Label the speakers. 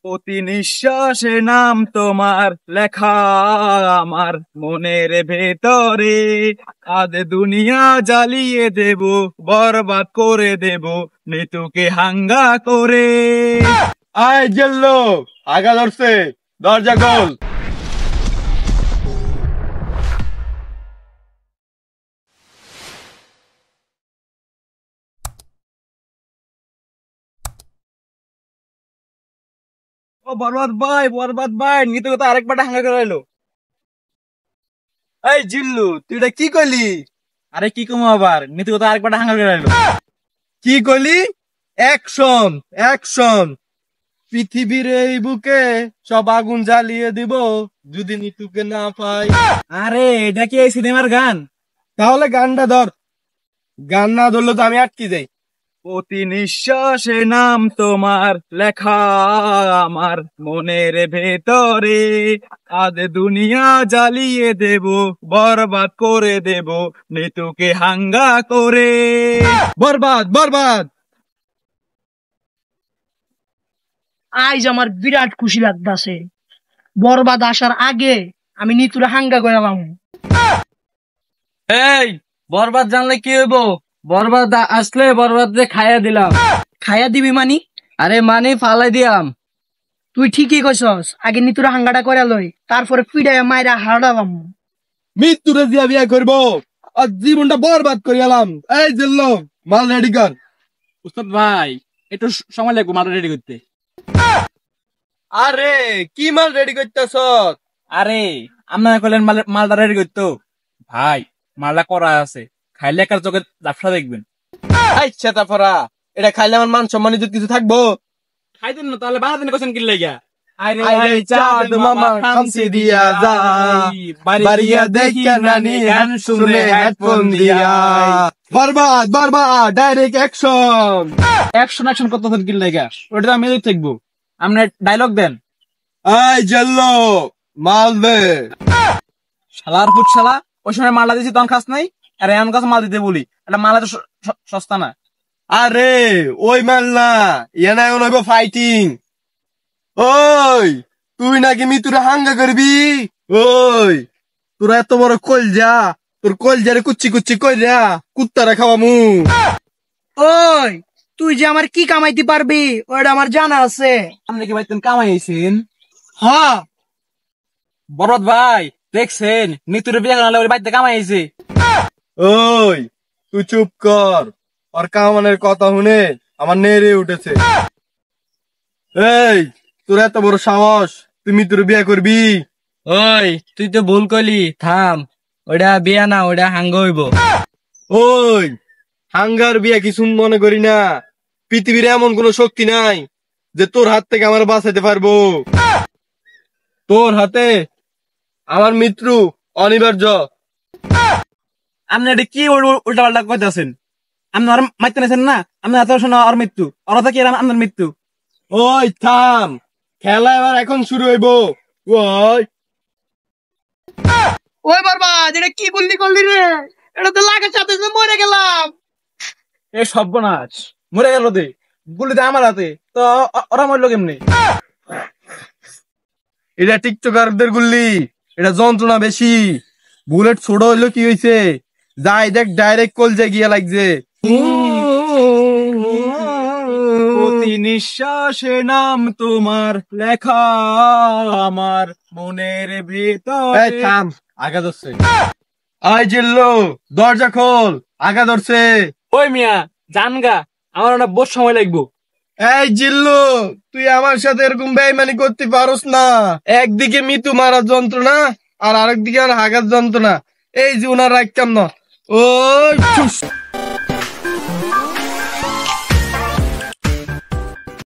Speaker 1: প্রতি নিঃশ্বাসে নাম তোমার লেখা আমার মনের ভেতরে। আজ দুনিয়া জ্বালিয়ে দেব, বরবাদ করে দেব নিতুকে হাঙ্গা করে।
Speaker 2: আয় জেল্লো, আগা ধরছে, দরজা খোল।
Speaker 1: ও বরবাদ ভাই নিতুকে তো আরেকবার হাঙ্গা করে এলো।
Speaker 2: এই জিল্লু, তুই এটা কি কইলি?
Speaker 1: আরে কি কমো আবার, নিতুকে তো আরেকবার হাঙ্গা করে এলো।
Speaker 2: কি কইলি? Action, action. পৃথিবীর এই বুকে সব আগুন জ্বালিয়ে দিব যদি নিতুকে না পাই।
Speaker 1: আরে এটা কি এই সিনেমার গান?
Speaker 2: তাহলে গানটা ধর। গান না ধরলে তো আমি আটকে যাই।
Speaker 1: প্রতি নিঃশ্বাসে নাম তোমার লেখা আমার মনের ভেতরে। আজ দুনিয়া জ্বালিয়ে দেব, বরবাদ করে দেব নিতুকে হাঙ্গা করে।
Speaker 2: বরবাদ, বরবাদ।
Speaker 3: আজ আমার বিরাট খুশি লাগতাছে। বরবাদ আসার আগে আমি নিতুরে হাঙ্গা কইরালাম।
Speaker 1: এই বরবাদ জানলে কি হইব? বরবাদ আসলে বরবাদ খাইয়া দিলাম।
Speaker 3: খাইয়া দিবি মানি?
Speaker 1: আরে মানে ফালাই দিয়াম।
Speaker 3: তুই ঠিকই কইছস, আগে নিতুরে হাঙ্গাটা কইরা লই, তারপরে পিড়াইয়া মাইরা হারালাম।
Speaker 2: মৃত্যুরে দিয়া বিয়া করবো আর জীবনটা বরবাদ করে এলাম। এই জেল্লো, মাল রেডি কর।
Speaker 1: উস্তাদ ভাই একটু সময় লাগবে মাথা রেডি করতে।
Speaker 2: আরে কি মাল রেডি করতেছ?
Speaker 1: আরে আপনারা কইলেন মালটা রেডি করতো। ভাই মালটা করা আছে, খাইলে একার চোখে ব্যবসা দেখবেন।
Speaker 2: আচ্ছা তারপরা এটা খাইলে আমার মান সম্মান ইজ্জত কিছু থাকবো?
Speaker 1: খাইতেন না তাহলে বাধা দিন কোশ্চেন কিনলে গিয়া।
Speaker 2: আরে চাঁদ মামা খামসি দিয়া যায়, বাড়িয়া দেখিয়া নানি গান শুনে হেডফোন দিয়া। বরবাদ, বরবাদ, ডাইরেক্ট অ্যাকশন।
Speaker 1: অ্যাকশন করতেছেন কিনলে গিয়া, ওটা আমি থাকবো। আপনি ডায়লগ দেন।
Speaker 2: এই জেল্লো, মাল দে।
Speaker 1: শালার ফুট শালা, ওই সময় মালটা দিয়েছি তখন খাস নাই, আর এমন কাছে মাল দিতে বলি, এটা মাল তো সস্তা না।
Speaker 2: আরে ওই মাল না, ইয়ে না হইব ফাইটিং। ওই তুই নাকি মিতুরে হাঙ্গা করবি? ওই তোরা এত বড় কলজা, তোর কলজারে কুচ্ছি কুচ্ছি কইরা কুত্তারা খাওয়ামু।
Speaker 3: ওই তুই যে আমার কি কামাইতে পারবি ওটা আমার জানা আছে।
Speaker 1: আপনি কি ভাইতেন কামাইছেন?
Speaker 3: হ্যাঁ,
Speaker 1: বরবাদ ভাই দেখছেন নিতুরে বিয়ে করালে ওই বাড়িতে কামাইছে।
Speaker 2: ওই তুই চুপ কর, আর কামানের কথা শুনে আমার নেড়ে উঠেছে। এই তোর এত বড় সাহস, তুই মিতুরে বিয়ে করবি?
Speaker 1: ওই তুই তো ভুল করলি, থাম, ওটা বিয়া না, ওটা হাঙ্গ হইব।
Speaker 2: ওই হাঙ্গার বিয়া কিছু মনে করি না, পৃথিবীর এমন কোন শক্তি নাই যে তোর হাত থেকে আমার বাঁচাইতে পারবো। তোর হাতে আমার মৃত্যু অনিবার্য।
Speaker 1: আপনি এটা কি উল্টা পাল্টা কইতাছেন? আপনি আর মারতে নেছেন না, আপনি এত শোনা আর মৃত্যু, ওর কি আপনার মৃত্যু?
Speaker 2: ওই থাম, খেলা এবার এখন শুরু হইব। ওই
Speaker 3: ওই বরবাদ, এটা কি বললি করলি রে? এটা তো লাগার সাথে সাথে মরে গেলাম।
Speaker 1: এ সর্বনাশ, মরে গেল দে, গুলিতে আমার হাতে তো, ওরা মরলো কেমনি?
Speaker 2: এটা টিকটকারদের গুল্লি, এটা যন্ত্রণা বেশি। বুলেট ছোট হইলো কি হয়েছে, যাই দেখ ডাইরেক্ট কলজে গিয়া লাগছে।
Speaker 1: প্রতি নিঃশ্বাসে নাম তোমার লেখা আমার মনের
Speaker 2: এই
Speaker 1: ভিতরে।
Speaker 2: থাম, আগা ধরছে। আই জিল্লো, দরজা খোল, আগা ধরছে।
Speaker 1: ওই মিয়া জানগা, আমার অনেক বহুত সময় লাগবো।
Speaker 2: এই জিল্লু, তুই আমার সাথে এরকম বেইমানি করতে পারোস না। একদিকে মিতু মারার যন্ত্রণা আর আরেকদিকে আর হাগার যন্ত্রণা, এই যে ওনার রাখতাম না। ওই